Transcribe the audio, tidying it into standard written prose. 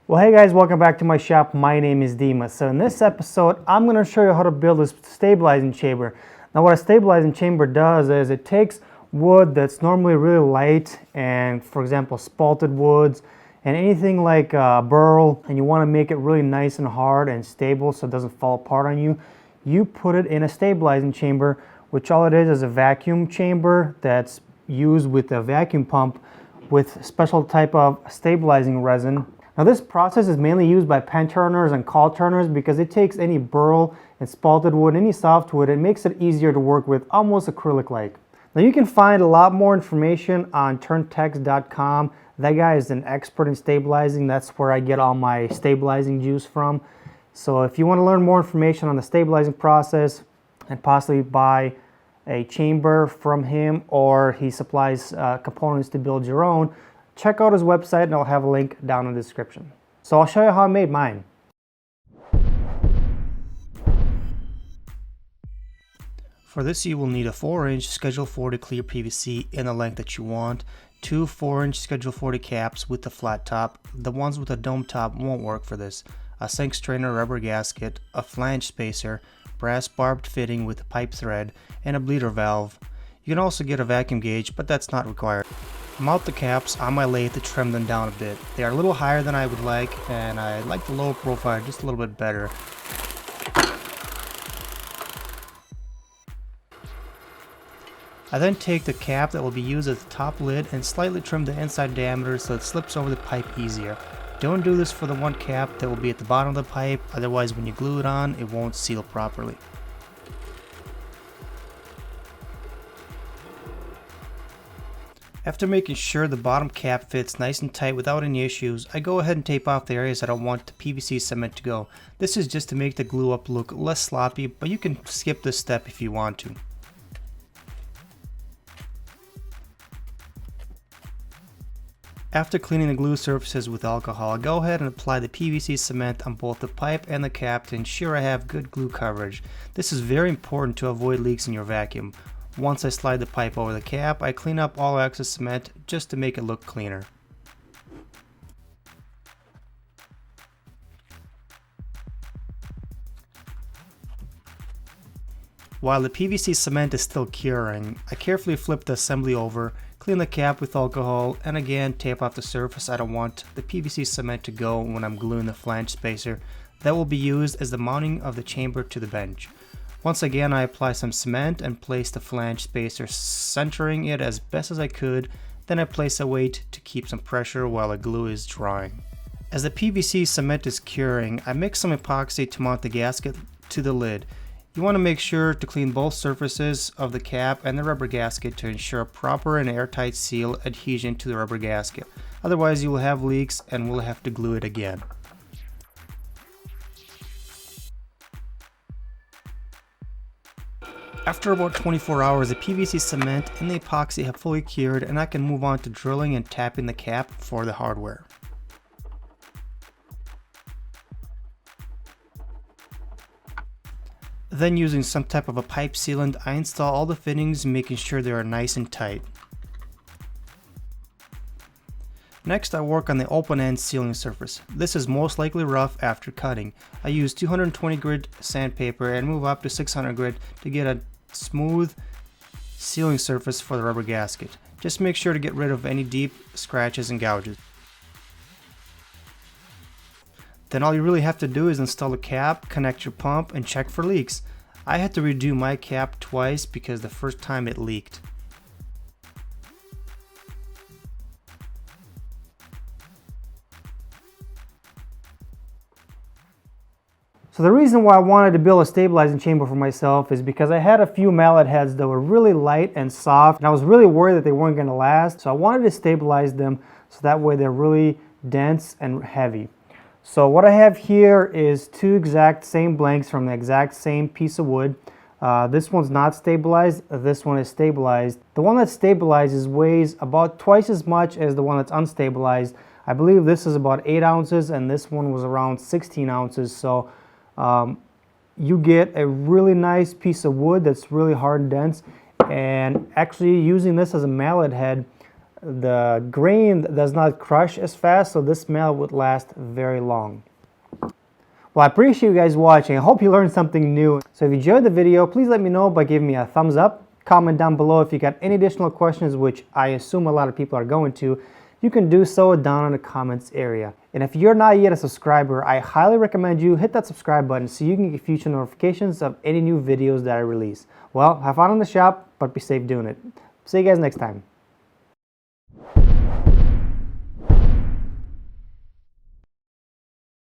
Well, hey guys, welcome back to my shop. My name is Dema. So in this episode, I'm going to show you how to build a stabilizing chamber. Now what a stabilizing chamber does is it takes wood that's normally really light and, for example, spalted woods and anything like burl, and you want to make it really nice and hard and stable so it doesn't fall apart on you. You put it in a stabilizing chamber, which all it is a vacuum chamber that's used with a vacuum pump with special type of stabilizing resin. Now this process is mainly used by pen turners and caul turners because it takes any burl and spalted wood, any softwood, and makes it easier to work with, almost acrylic-like. Now you can find a lot more information on turntex.com. That guy is an expert in stabilizing. That's where I get all my stabilizing juice from. So if you want to learn more information on the stabilizing process and possibly buy a chamber from him, or he supplies components to build your own, check out his website and I'll have a link down in the description. So I'll show you how I made mine. For this you will need a 4-inch Schedule 40 clear PVC in the length that you want, 2 4-inch Schedule 40 caps with the flat top. The ones with a dome top won't work for this. A sink strainer rubber gasket, a flange spacer, brass barbed fitting with pipe thread, and a bleeder valve. You can also get a vacuum gauge, but that's not required. Mount the caps on my lathe to trim them down a bit. They are a little higher than I would like, and I like the low profile just a little bit better. I then take the cap that will be used as the top lid and slightly trim the inside diameter so it slips over the pipe easier. Don't do this for the one cap that will be at the bottom of the pipe, otherwise when you glue it on, it won't seal properly. After making sure the bottom cap fits nice and tight without any issues, I go ahead and tape off the areas that I want the PVC cement to go. This is just to make the glue up look less sloppy, but you can skip this step if you want to. After cleaning the glue surfaces with alcohol, go ahead and apply the PVC cement on both the pipe and the cap to ensure I have good glue coverage. This is very important to avoid leaks in your vacuum. Once I slide the pipe over the cap, I clean up all excess cement just to make it look cleaner. While the PVC cement is still curing, I carefully flip the assembly over, clean the cap with alcohol, and again tape off the surface I don't want the PVC cement to go when I'm gluing the flange spacer that will be used as the mounting of the chamber to the bench. Once again I apply some cement and place the flange spacer, centering it as best as I could, then I place a weight to keep some pressure while the glue is drying. As the PVC cement is curing, I mix some epoxy to mount the gasket to the lid. You want to make sure to clean both surfaces of the cap and the rubber gasket to ensure a proper and airtight seal adhesion to the rubber gasket. Otherwise you will have leaks and will have to glue it again. After about 24 hours, the PVC cement and the epoxy have fully cured and I can move on to drilling and tapping the cap for the hardware. Then using some type of a pipe sealant, I install all the fittings, making sure they are nice and tight. Next I work on the open end sealing surface. This is most likely rough after cutting. I use 220 grit sandpaper and move up to 600 grit to get a smooth sealing surface for the rubber gasket. Just make sure to get rid of any deep scratches and gouges. Then all you really have to do is install the cap, connect your pump, and check for leaks. I had to redo my cap twice because the first time it leaked. So the reason why I wanted to build a stabilizing chamber for myself is because I had a few mallet heads that were really light and soft, and I was really worried that they weren't going to last. So I wanted to stabilize them so that way they're really dense and heavy. So what I have here is two exact same blanks from the exact same piece of wood. This one's not stabilized, this one is stabilized. The one that's stabilized weighs about twice as much as the one that's unstabilized. I believe this is about 8 ounces and this one was around 16 ounces. So you get a really nice piece of wood that's really hard and dense. And actually using this as a mallet head, the grain does not crush as fast, so this smell would last very long. Well, I appreciate you guys watching. I hope you learned something new. So if you enjoyed the video, please let me know by giving me a thumbs up. Comment down below if you got any additional questions, which I assume a lot of people are going to. You can do so down in the comments area. And if you're not yet a subscriber, I highly recommend you hit that subscribe button so you can get future notifications of any new videos that I release. Well, have fun in the shop, but be safe doing it. See you guys next time.